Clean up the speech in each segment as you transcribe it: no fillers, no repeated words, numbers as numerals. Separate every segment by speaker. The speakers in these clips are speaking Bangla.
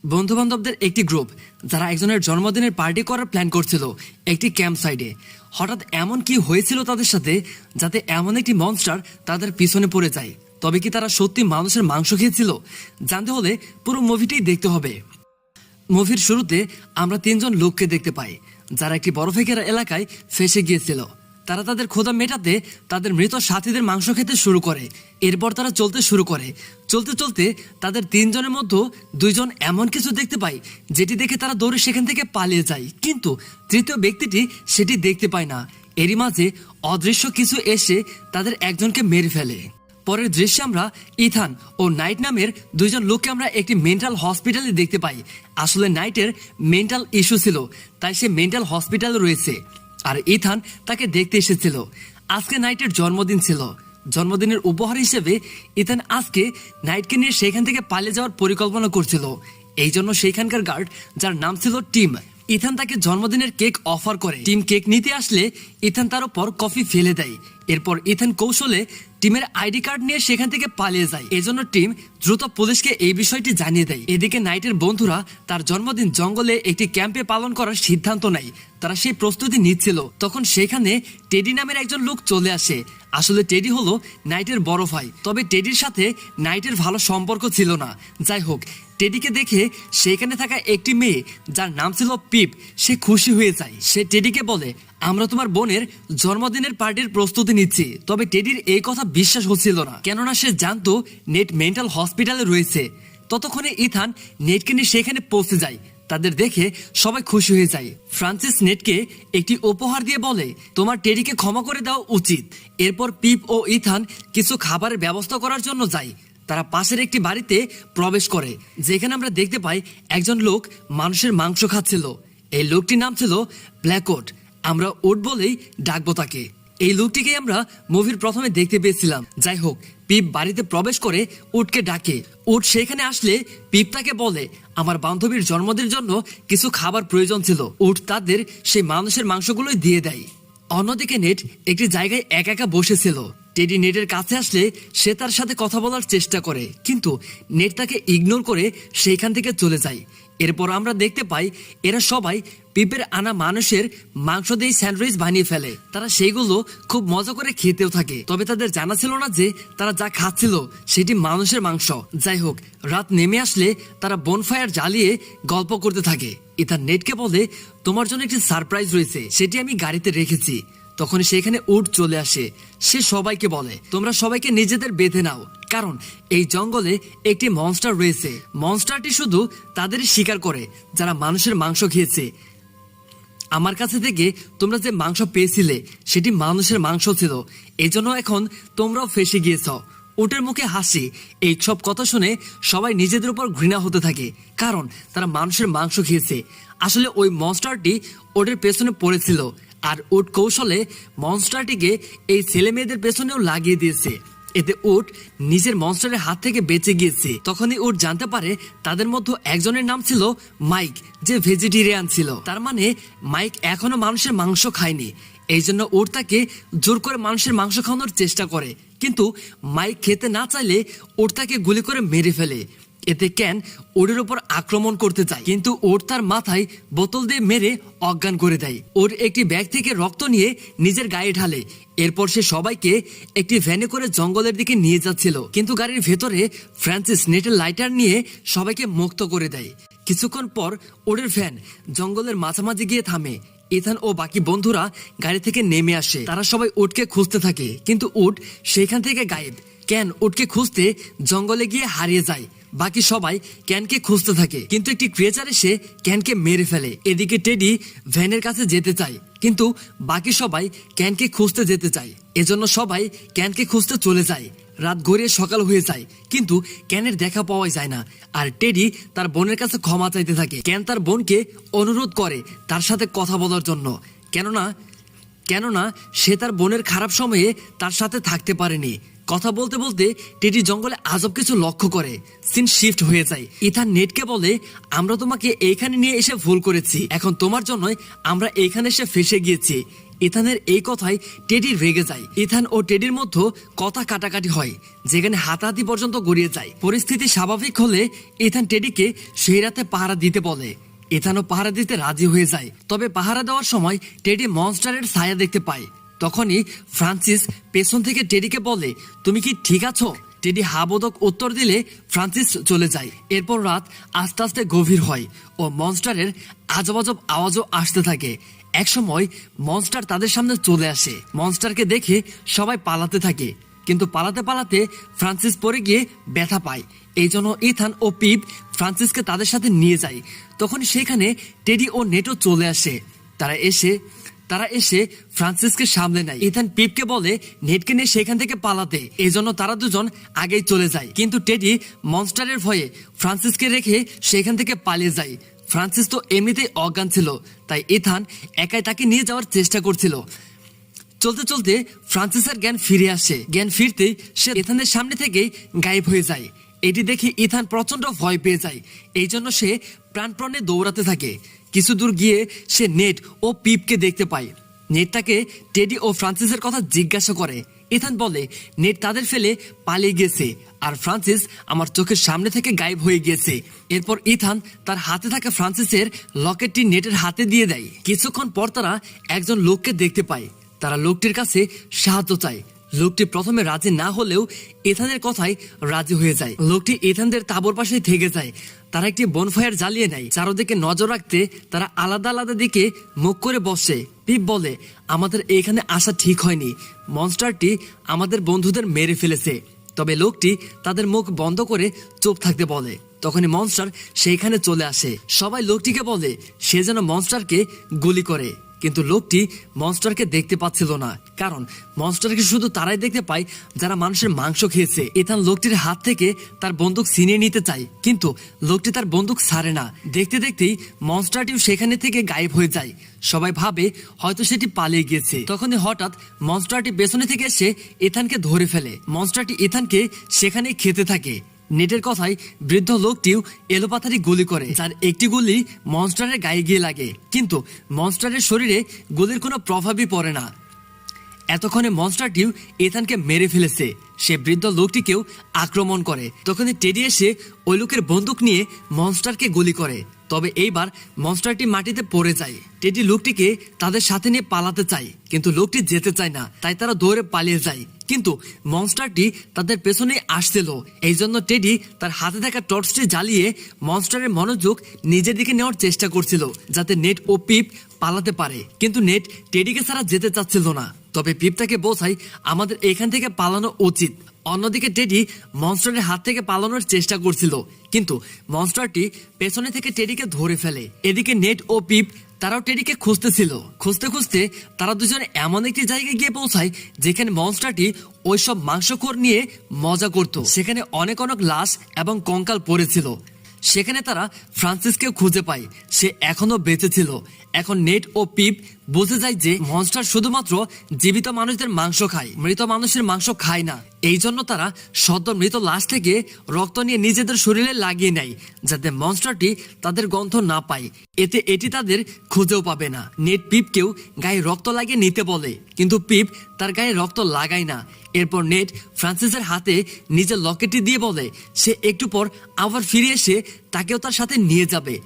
Speaker 1: বন্ধু বান্ধবদের একটি গ্রুপ যারা একজনের জন্মদিনের পার্টি করার প্ল্যান করছিল একটি ক্যাম্প সাইডে। হঠাৎ এমন কি হয়েছিল তাদের সাথে যাতে এমন একটি মনস্টার তাদের পিছনে পড়ে যায়। তবে কি তারা সত্যি মানুষের মাংস খেয়েছিল? জানতে হলে পুরো মুভিটাই দেখতে হবে। মুভির শুরুতে আমরা তিনজন লোককে দেখতে পাই যারা একটি বরফে ঘেরা এলাকায় ফেসে গিয়েছিল। তারা তাদের ক্ষুধা মেটাতে তাদের মৃত সাথীদের মাংস খেতে শুরু করে। এরপর তারা চলতে শুরু করে। চলতে চলতে তাদের তিনজনের মধ্যে দুইজন এমন কিছু দেখতে পায় যেটি দেখে তারা দৌড়ে সেখান থেকে পালিয়ে যায়, কিন্তু তৃতীয় ব্যক্তিটি সেটি দেখতে পায় না। এরই মাঝে অদৃশ্য কিছু এসে তাদের একজনকে মেরে ফেলে। পরের দৃশ্যে আমরা ইথান ও নাইট নামের দুইজন লোককে আমরা একটি মেন্টাল হসপিটালে দেখতে পাই। আসলে নাইটের মেন্টাল ইস্যু ছিল, তাই সে মেন্টাল হসপিটালে রয়েছে। আর ইথান তাকে দেখতে এসেছিল। আজকে নাইটের জন্মদিন ছিল। জন্মদিনের উপহার হিসেবে ইথান আজকে নাইটকে নিয়ে সেখান থেকে পালিয়ে যাওয়ার পরিকল্পনা করছিল। এই জন্য সেইখানকার গার্ড, যার নাম ছিল টিম, ইথান তাকে জন্মদিনের কেক অফার করে। টিম কেক নিতে আসলে ইথান তার উপর কফি ফেলে দেয়। এরপর ইথান কৌশলে টিমের আইডি কার্ড নিয়ে সেখান থেকে পালিয়ে যায়। এজন্য টিম দ্রুত পুলিশকে এই বিষয়টি জানিয়ে দেয়। এদিকে নাইটের বন্ধুরা তার জন্মদিন জঙ্গলে একটি ক্যাম্পে পালন করার সিদ্ধান্ত নেয়। তারা সেই প্রস্তুতি নিচ্ছিল, তখন সেখানে টেডি নামের একজন লোক চলে আসে। আসলে টেডি হলো নাইটের বড় ভাই, তবে টেডির সাথে নাইটের ভালো সম্পর্ক ছিল না। যাই হোক, টেডিকে দেখে সেখানে থাকা একটি মেয়ে যার নাম ছিল পিপ, সে খুশি হয়ে যায়। সে টেডিকে বলে, আমরা তোমার বোনের জন্মদিনের পার্টির প্রস্তুতি নিচ্ছি। তবে টেডির এই কথা বিশ্বাস হচ্ছিল না, কেননা সে জানতো নেট মেন্টাল হসপিটালে রয়েছে। ততক্ষণে ইথান নেটকে নিয়ে সেখানে পৌঁছে যায়। তাদের দেখে সবাই খুশি হয়ে যায়। ফ্রান্সিস নেটকে একটি উপহার দিয়ে বলে, তোমার টেডিকে ক্ষমা করে দেওয়া উচিত। এরপর পিপ ও ইথান কিছু খাবারের ব্যবস্থা করার জন্য যায়। তারা পাশের একটি বাড়িতে প্রবেশ করে, যেখানে আমরা দেখতে পাই একজন লোক মানুষের মাংস খাচ্ছিল। এই লোকটির নাম ছিল ব্ল্যাকউড। আমরা উড বলেই ডাকবো তাকে। এই লোকটিকে আমরা মুভির প্রথমে দেখতে পেয়েছিলাম। যাই হোক, পিপ বাড়িতে প্রবেশ করে উডকে ডাকে। উড সেখানে আসলে পিপ তাকে বলে, আমার বান্ধবীর জন্মদিনের জন্য কিছু খাবার প্রয়োজন ছিল। উড তাদের সেই মানুষের মাংসগুলোই দিয়ে দেয়। অন্যদিকে নেট একটি জায়গায় একা একা বসেছিল। টেডি নেটের কাছে আসলে সে তার সাথে কথা বলার চেষ্টা করে, কিন্তু নেট তাকে ইগনোর করে সেইখান থেকে চলে যায়। এরপর আমরা দেখতে পাই এরা সবাই পিপের আনা মানুষের মাংস দিয়ে স্যান্ডউইচ বানিয়ে ফেলে। তারা সেইগুলো খুব মজা করে খেতেও থাকে। তবে তাদের জানা ছিল না যে তারা যা খাচ্ছিল সেটি মানুষের মাংস। যাই হোক, রাত নেমে আসলে তারা বনফায়ার জ্বালিয়ে গল্প করতে থাকে। ইথান নেটকে বলে, তোমার জন্য একটি সারপ্রাইজ রয়েছে, সেটি আমি গাড়িতে রেখেছি। তখন সেখানে উড চলে আসে। সে সবাইকে বলে, তোমরা সবাইকে নিজেদের বেঁধে নাও, কারণ এই জঙ্গলে একটি মনস্টার রয়েছে। মনস্টারটি শুধু তাদেরই শিকার করে যারা মানুষের মাংস খেয়েছে। আমার কাছে থেকে তোমরা যে মাংস পেয়েছিলে সেটি মানুষের মাংস ছিল, এজন্য এখন তোমরাও ফেসে গিয়েছ। উটের মুখে হাসি। এই সব কথা শুনে সবাই নিজেদের উপর ঘৃণা হতে থাকে, কারণ তারা মানুষের মাংস খেয়েছে। আসলে ওই মনস্টারটি ওটের পেছনে পড়েছিল, আর উট কৌশলে মনস্টারটিকে এই ছেলে মেয়েদের পেছনেও লাগিয়ে দিয়েছে। এতে উট নিজের মনস্টারের হাত থেকে বেঁচে গিয়েছে। তখনই উট জানতে পারে তাদের মধ্যে একজনের নাম ছিল মাইক, যে ভেজিটেরিয়ান ছিল। তার মানে মাইক এখনো মানুষের মাংস খায়নি। এই জন্য উট তাকে জোর করে মানুষের মাংস খাওয়ানোর চেষ্টা করে, কিন্তু মাইক খেতে না চাইলে উট তাকে গুলি করে মেরে ফেলে। এতে ক্যান ওরের উপর আক্রমণ করতে যায়, কিন্তু ওর তার মাথায় বোতল দিয়ে মেরে অজ্ঞান করে দেয়। ওর একটি ব্যাগ থেকে রক্ত নিয়ে নিজের গায়ে ঢালে। এরপর সে সবাইকে একটি ভ্যানে করে জঙ্গলের দিকে নিয়ে যাচ্ছিল, কিন্তু গাড়ির ভেতরে ফ্রান্সিস নেটের লাইটার নিয়ে সবাইকে মুক্ত করে দেয়। কিছুক্ষণ পর ওরের ভ্যান জঙ্গলের মাঝামাঝি গিয়ে থামে। ইথান ও বাকি বন্ধুরা গাড়ি থেকে নেমে আসে। তারা সবাই উটকে খুঁজতে থাকে, কিন্তু উট সেখান থেকে গায়েব। ক্যান উটকে খুঁজতে জঙ্গলে গিয়ে হারিয়ে যায়। বাকি সবাই ক্যানকে খুঁজতে থাকে, কিন্তু একটি ক্রিয়েচার এসে ক্যানকে মেরে ফেলে। এদিকে টেডি ভ্যানের কাছে যেতে চায়, কিন্তু বাকি সবাই ক্যানকে খুঁজতে যেতে চায়। এজন্য সবাই ক্যানকে খুঁজতে চলে যায়। রাত গড়িয়ে সকাল হয়ে যায়, কিন্তু ক্যানের দেখা পাওয়া যায় না। আর টেডি তার বোনের কাছে ক্ষমা চাইতে থাকে। ক্যান তার বোনকে অনুরোধ করে তার সাথে কথা বলার জন্য, কেননা সে তার বোনের খারাপ সময়ে তার সাথে থাকতে পারেনি। কথা বলতে বলতে টেডি জঙ্গলে আজব কিছু লক্ষ্য করে। সিন শিফট হয়ে যায়। ইথান নেটকে বলে, আমরা তোমাকে এইখানে নিয়ে এসে ভুল করেছি, এখন তোমার জন্যই আমরা এইখানে এসে ফেসে গিয়েছি। ইথানের এই কথায় টেডি রেগে যায়। ইথান ও টেডির মধ্যে কথা কাটাকাটি হয়, যেখানে হাতাহাতি পর্যন্ত গড়িয়ে যায়। পরিস্থিতি স্বাভাবিক হলে ইথান টেডিকে সেই রাতে পাহারা দিতে বলে। ইথানও পাহারা দিতে রাজি হয়ে যায়। তবে পাহারা দেওয়ার সময় টেডি মনস্টারের ছায়া দেখতে পায়। তখনই ফ্রান্সিস পেছন থেকে টেডিকে বলে, তুমি কি ঠিক আছো? টেডি হাবোদক উত্তর দিলে ফ্রান্সিস চলে যায়। এরপর রাত আস্তে আস্তে গভীর হয় ও মনস্টারের আজব আজব আওয়াজও আসতে থাকে। একসময় মনস্টার তাদের সামনে চলে আসে। মনস্টারকে দেখে সবাই পালাতে থাকে, কিন্তু পালাতে পালাতে ফ্রান্সিস পড়ে গিয়ে ব্যথা পায়। এই জন্য ইথান ও পিপ ফ্রান্সিসকে তাদের সাথে নিয়ে যায়। তখন সেখানে টেডি ও নেটও চলে আসে। তারা এসে ফ্রান্সিসকে সামলে নেয়। ইথান পিপকে বলে নেটকে নিয়ে সেখান থেকে পালাতে। এই জন্য তারা দুজন আগেই চলে যায়, কিন্তু টেডি মনস্টারের ভয়ে ফ্রান্সিসকে রেখে সেখান থেকে পালিয়ে যায়। ফ্রান্সিস তো এমনিতেই অজ্ঞান ছিল, তাই ইথান একাই তাকে নিয়ে যাওয়ার চেষ্টা করছিল। চলতে চলতে ফ্রান্সিসের জ্ঞান ফিরে আসে। জ্ঞান ফিরতেই সে ইথানের সামনে থেকেই গায়েব হয়ে যায়। এটি দেখে ইথান প্রচন্ড ভয় পেয়ে যায়। এই জন্য সে প্রাণপণে দৌড়াতে থাকে। কিছু দূর গিয়ে সে নেট ও পিপকে দেখতে পায়। নেট তাকে টেডি ও ফ্রান্সিসের কথা জিজ্ঞাসা করে। ইথান বলে নেট তাদের ফেলে পালিয়ে গেছে, আর ফ্রান্সিস আমার চোখের সামনে থেকে গায়েব হয়ে গিয়েছে। এরপর ইথান তার হাতে থাকা ফ্রান্সিসের লকেটটি নেটের হাতে দিয়ে দেয়। কিছুক্ষণ পর তারা একজন লোককে দেখতে পায়। তারা লোকটির কাছে সাহায্য চায়। লোকটি প্রথমে রাজি না হলেও ইথানের কথায় রাজি হয়ে যায়। লোকটি ইথানদের তাঁবুর পাশে থেকে যায়। তারা একটি বনফায়ার জ্বালিয়ে নেয়। চারদিকে নজর রাখতে তারা আলাদা আলাদা দিকে মুখ করে বসে। পিপ বলে, আমাদের এইখানে আসা ঠিক হয়নি। মনস্টারটি আমাদের বন্ধুদের মেরে ফেলেছে। তবে লোকটি তাদের মুখ বন্ধ করে চুপ থাকতে বলে। তখনই মনস্টার সেইখানে চলে আসে। সবাই লোকটিকে বলে সে যেন মনস্টারকে গুলি করে, কিন্তু লোকটি মনস্টারকে দেখতে পাচ্ছিল না, কারণ মনস্টারকে শুধু তারাই দেখতে পায় যারা মানুষের মাংস খেয়েছে। ইথান লোকটির হাত থেকে তার বন্দুক ছিনিয়ে নিতে চায়, কিন্তু লোকটি তার বন্দুক ছাড়ে না। দেখতে দেখতেই মনস্টারটিও সেখানে থেকে গায়েব হয়ে যায়। সবাই ভাবে হয়তো সেটি পালিয়ে গিয়েছে। তখনই হঠাৎ মনস্টারটি পেছনে থেকে এসে ইথানকে ধরে ফেলে। মনস্টারটি ইথানকে সেখানেই খেতে থাকে। নেটের কথায় বৃদ্ধ লোকটিও এলোপাথারি গুলি করে, যার একটি গুলি মনস্টারের গায়ে গিয়ে লাগে, কিন্তু মনস্টারের শরীরে গুলির কোনো প্রভাবই পড়ে না। এতক্ষণে মনস্টারটিও ইথানকে মেরে ফেলেছে। সে বৃদ্ধ লোকটিকেও আক্রমণ করে। তখনই টেডি এসে ওই লোকের বন্দুক নিয়ে মনস্টারকে গুলি করে। তবে এইবার মনস্টারটি মাটিতে পড়ে যায়। টেডি লোকটিকে তাদের সাথে নিয়ে পালাতে চায়, কিন্তু লোকটি যেতে চায় না। তাই তারা দৌড়ে পালিয়ে যায়, কিন্তু মনস্টারটি তাদের পেছনে আসছিল। এই জন্য টেডি তার হাতে থাকা টর্চটি জ্বালিয়ে মনস্টারের মনোযোগ নিজের দিকে নেওয়ার চেষ্টা করছিল, যাতে নেট ও পিপ পালাতে পারে। কিন্তু নেট টেডিকে ছাড়া যেতে চাচ্ছিল না। তবে পিপ তাকে বোঝায় আমাদের এখান থেকে পালানো উচিত। অন্যদিকে টেডি মনস্টারের হাত থেকে পালানোর চেষ্টা করছিল, কিন্তু মনস্টারটি পেছনে থেকে টেডিকে ধরে ফেলে। এদিকে নেট ও পিপ তারাও টেডিকে খুঁজতেছিল। খুঁজতে খুঁজতে তারা দুজন এমন একটি জায়গায় গিয়ে পৌঁছায় যেখানে মনস্টারটি ওইসব মাংসখোর নিয়ে মজা করত। সেখানে অনেক অনেক লাশ এবং কঙ্কাল পড়েছিল। সেখানে তারা ফ্রান্সিসকেও খুঁজে পায়। সে এখনো বেঁচে ছিল। এখন নেট ও পিপ বুঝে যায় যে মনস্টার শুধুমাত্র জীবিত মানুষদের মাংস খায়, মৃত মানুষের মাংস খায় না। এই জন্য তারা সদ্য মৃত লাশ থেকে রক্ত নিয়ে নিজেদের শরীরে লাগিয়ে নেয়, যাতে মনস্টারটি তাদের গন্ধ না পায়। এতে এটি তাদের খুঁজেও পাবে না। নেট পিপকেও গায়ে রক্ত লাগিয়ে নিতে বলে, কিন্তু পিপ তার গায়ে রক্ত লাগায় না। এরপর নেট ফ্রান্সিসের হাতে নিজের লকেটটি দিয়ে বলে সে একটু পর আবার ফিরে এসে তাকেও তার সাথে নিয়ে যাবে।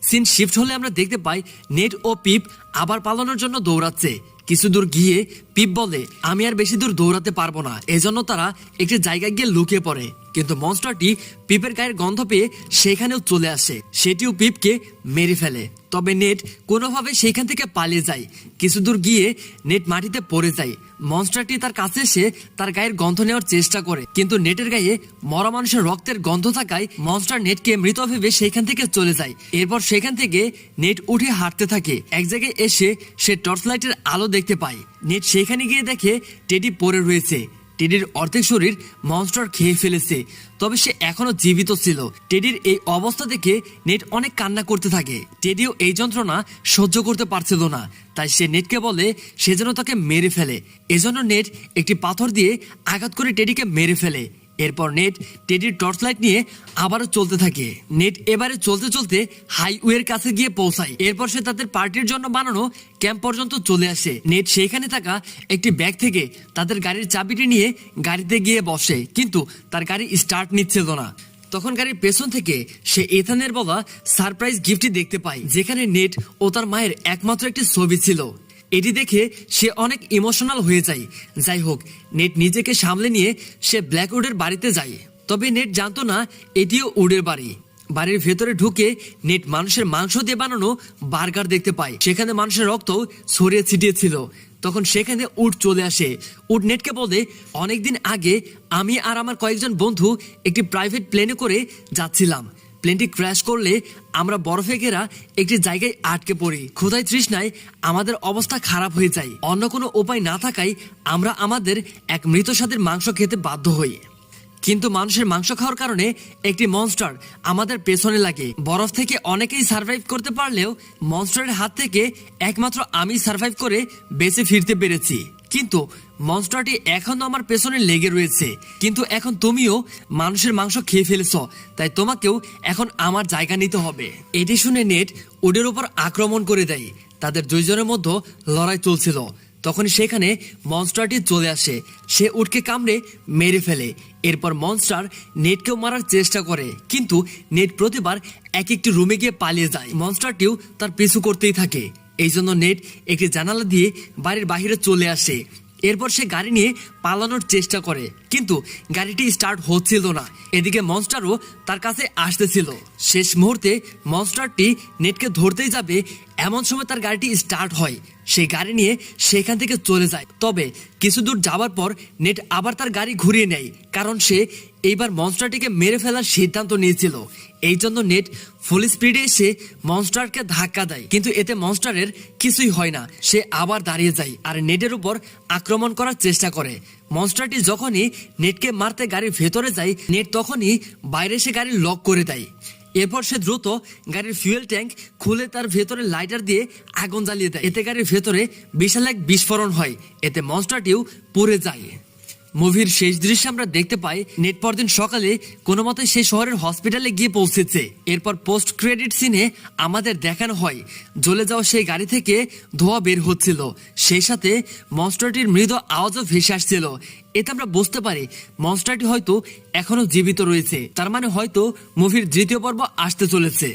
Speaker 1: সিন শিফট হলে আমরা দেখতে পাই নেট ও পিপ আবার পালানোর জন্য দৌড়াচ্ছে। কিছু দূর গিয়ে পিপ বলে আমি আর বেশি দূর দৌড়াতে পারবো না। এজন্য তারা একটি জায়গায় গিয়ে লুকিয়ে পড়ে, কিন্তু মনস্টারটি পিপের গায়ের গন্ধ পেয়ে সেখানেও চলে আসে। সেটিও পিপকে মেরে ফেলে। তবে নেট কোনোভাবে সেইখান থেকে পালিয়ে যায়। কিছু দূর গিয়ে নেট মাটিতে পড়ে যায়। মনস্টারটি তার কাছে এসে তার গায়ের গন্ধ নেওয়ার চেষ্টা করে, কিন্তু নেটের গায়ে মরা মানুষের রক্তের গন্ধ থাকায় মনস্টার নেটকে মৃত ভেবে সেইখান থেকে চলে যায়। এরপর সেখান থেকে নেট উঠে হাঁটতে থাকে। এক জায়গায় এসে সে টর্চ লাইটের আলো দেখতে পায়। নেট সেখানে গিয়ে দেখে টেডি পড়ে রয়েছে। টেডির অর্ধেক শরীর মনস্টার খেয়ে ফেলেছে, তবে সে এখনো জীবিত ছিল। টেডির এই অবস্থা দেখে নেট অনেক কান্না করতে থাকে। টেডিও এই যন্ত্রণা সহ্য করতে পারছিল না, তাই সে নেটকে বলে সে যেন তাকে মেরে ফেলে। এজন্য নেট একটি পাথর দিয়ে আঘাত করে টেডিকে মেরে ফেলে। এরপর নেট টেডির টর্চ লাইট নিয়ে আবারও চলতে থাকে। নেট এবারে চলতে চলতে হাইওয়ের কাছে গিয়ে পৌঁছায়। এরপর সে তাদের পার্টির জন্য বানানো ক্যাম্প পর্যন্ত চলে আসে। নেট সেইখানে থাকা একটি ব্যাগ থেকে তাদের গাড়ির চাবিটি নিয়ে গাড়িতে গিয়ে বসে, কিন্তু তার গাড়ি স্টার্ট নিচ্ছিল না। তখন গাড়ির পেছন থেকে সে এথানের বলা সারপ্রাইজ গিফটটি দেখতে পায়, যেখানে নেট ও তার মায়ের একমাত্র একটি ছবি ছিল। এটি দেখে সে অনেক ইমোশনাল হয়ে যায়। যাই হোক, নেট নিজেকে সামলে নিয়ে সে ব্ল্যাকউডের বাড়িতে যায়। তবে নেট জানতো না এটিও উডের বাড়ি। বাড়ির ভেতরে ঢুকে নেট মানুষের মাংস দিয়ে বানানো বার্গার দেখতে পায়। সেখানে মানুষের রক্ত ছড়িয়ে ছিটিয়ে ছিল। তখন সেখানে উড চলে আসে। উড নেটকে বলে, অনেকদিন আগে আমি আর আমার কয়েকজন বন্ধু একটি প্রাইভেট প্লেনে করে যাচ্ছিলাম। প্লেনটি ক্র্যাশ করলে আমরা বরফে ঘেরা একটি জায়গায় আটকে পড়ি। ক্ষুধায় তৃষ্ণায় আমাদের অবস্থা খারাপ হয়ে যায়। অন্য কোনো উপায় না থাকায় আমরা আমাদের এক মৃত সাথীর মাংস খেতে বাধ্য হই। কিন্তু মানুষের মাংস খাওয়ার কারণে একটি মনস্টার আমাদের পেছনে লাগে। বরফ থেকে অনেকেই সার্ভাইভ করতে পারলেও মনস্টারের হাত থেকে একমাত্র আমি সার্ভাইভ করে বেঁচে ফিরতে পেরেছি। কিন্তু মনস্টারটি এখনো আমার পেছনে লেগে রয়েছে। কিন্তু এখন তুমিও মানুষের মাংস খেয়ে ফেলেছ, তাই তোমাকেও এখন আমার জায়গা নিতে হবে। এটি শুনে নেট উডের উপর আক্রমণ করে দেয়। তাদের দুইজনের মধ্যে লড়াই চলছিল। তখন সেখানে মনস্টারটি চলে আসে। সে উডকে কামড়ে মেরে ফেলে। এরপর মনস্টার নেটকেও মারার চেষ্টা করে, কিন্তু নেট প্রতিবার এক একটি রুমে গিয়ে পালিয়ে যায়। মনস্টারটিও তার পিছু করতেই থাকে। এই জন্য নেট একটি জানালা দিয়ে বাড়ির বাইরে চলে আসে। এরপর সে গাড়ি নিয়ে পালানোর চেষ্টা করে, কিন্তু গাড়িটি স্টার্ট হচ্ছিল না। এদিকে মনস্টারও তার কাছে আসতেছিল। শেষ মুহূর্তে মনস্টারটি নেটকে ধরতেই যাবে, এমন সময় তার গাড়িটি স্টার্ট হয়। সেই গাড়ি নিয়ে সেখান থেকে চলে যায়। তবে কিছু দূর যাওয়ার পর নেট আবার তার গাড়ি ঘুরিয়ে নেয়, কারণ সে এইবার মনস্টারটিকে মেরে ফেলার সিদ্ধান্ত নিয়েছিল। এই জন্য নেট ফুল স্পিডে এসে মনস্টারকে ধাক্কা দেয়, কিন্তু এতে মনস্টারের কিছুই হয় না। সে আবার দাঁড়িয়ে যায় আর নেটের উপর আক্রমণ করার চেষ্টা করে। মনস্টারটি যখনই নেটকে মারতে গাড়ির ভেতরে যায়, নেট তখনই বাইরে এসে গাড়ি লক করে দেয়। এরপর সে দ্রুত গাড়ির ফুয়েল ট্যাঙ্ক খুলে তার ভেতরে লাইটার দিয়ে আগুন জ্বালিয়ে দেয়। এতে গাড়ির ভেতরে বিশাল এক বিস্ফোরণ হয়। এতে মনস্টারটিও পুড়ে যায়। মুভির শেষ দৃশ্যে আমরা দেখতে পাই নেট পরদিন সকালে কোনো মতে সেই শহরের হসপিটালে গিয়ে পৌঁছেছে। এরপর পোস্ট ক্রেডিট সিনে আমাদের দেখানো হয় জ্বলে যাওয়া সেই গাড়ি থেকে ধোঁয়া বের হচ্ছিল, সেই সাথে মনস্টারটির মৃদু আওয়াজও ভেসে আসছিল। এতে আমরা বুঝতে পারি মনস্টারটি হয়তো এখনো জীবিত রয়েছে। তার মানে হয়তো মুভির দ্বিতীয় পর্ব আসতে চলেছে।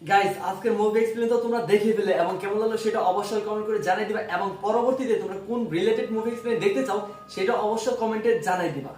Speaker 2: গাইস, আজকের মুভি এক্সপ্লেন তো তোমরা দেখে ফেলে এবং কেমন লাগলো সেটা অবশ্যই কমেন্ট করে জানাই দিবা, এবং পরবর্তীতে তোমরা কোন রিলেটেড মুভি এক্সপ্লেন দেখতে চাও সেটা অবশ্যই কমেন্টে জানাই দিবা।